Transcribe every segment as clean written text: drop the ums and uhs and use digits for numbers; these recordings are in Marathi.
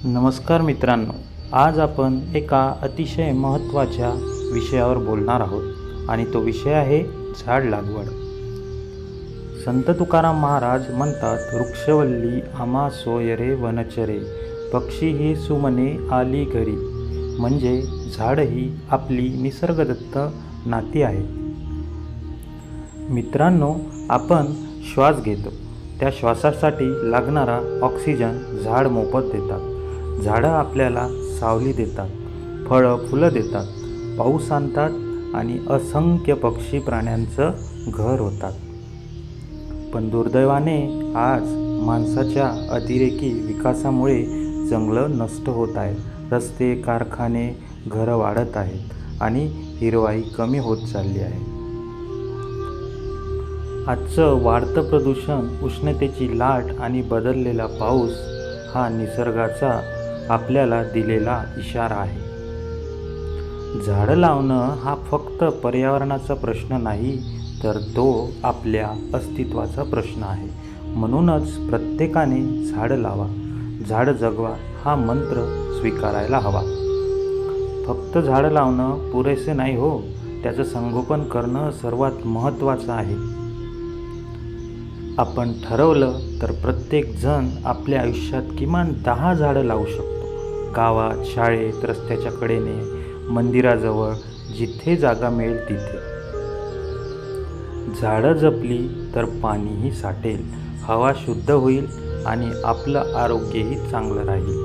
नमस्कार मित्रांनो, आज आपण एका अतिशय महत्त्वाच्या विषयावर बोलणार आहोत आणि तो विषय आहे झाड लागवड. संत तुकाराम महाराज म्हणतात, वृक्षवल्ली आम्हा सोयरे वनचरे, पक्षी ही सुमने आली घरी. म्हणजे झाड ही आपली निसर्गदत्त नाती आहे. मित्रांनो, आपण श्वास घेतो, त्या श्वासासाठी लागणारा ऑक्सिजन झाड मोफत देतात. झाडं आपल्याला सावली देतात, फळं फुलं देतात, पाऊस आणतात आणि असंख्य पक्षी प्राण्यांचं घर होतात. पण दुर्दैवाने आज माणसाच्या अतिरेकी विकासामुळे जंगलं नष्ट होत आहेत. रस्ते, कारखाने, घरं वाढत आहेत आणि हिरवाई कमी होत चालली आहे. आजचं वाढतं प्रदूषण, उष्णतेची लाट आणि बदललेला पाऊस हा निसर्गाचा आपल्याला दिलेला इशारा आहे. झाडं लावणं हा फक्त पर्यावरणाचा प्रश्न नाही, तर तो आपल्या अस्तित्वाचा प्रश्न आहे. म्हणूनच प्रत्येकाने झाडं लावा, झाडं जगवा हा मंत्र स्वीकारायला हवा. फक्त झाडं लावणं पुरेसे नाही हो, त्याचं संगोपन करणं सर्वात महत्त्वाचं आहे. आपण ठरवलं तर प्रत्येक जण आपल्या आयुष्यात किमान 10 झाडं लावू शकतो. गावात, शाळेत, रस्त्याच्या कडेने, मंदिराजवळ, जिथे जागा मिळेल तिथे. झाडं जपली तर पाणीही साठेल, हवा शुद्ध होईल आणि आपलं आरोग्यही चांगलं राहील.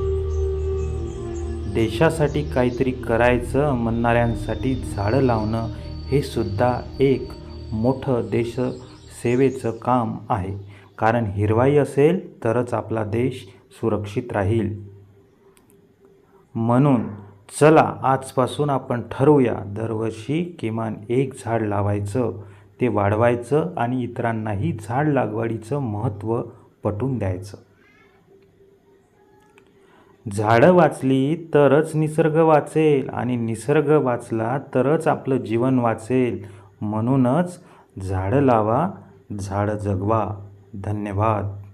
देशासाठी काहीतरी करायचं म्हणणाऱ्यांसाठी झाडं लावणं हे सुद्धा एक मोठं देशसेवेचं काम आहे. कारण हिरवाई असेल तरच आपला देश सुरक्षित राहील. म्हणून चला, आजपासून आपण ठरवूया, दरवर्षी किमान एक झाड लावायचं, ते वाढवायचं आणि इतरांनाही झाड लागवडीचं महत्त्व पटवून द्यायचं. झाडं वाचली तरच निसर्ग वाचेल आणि निसर्ग वाचला तरच आपलं जीवन वाचेल. म्हणूनच झाडं लावा, झाडं जगवा. धन्यवाद.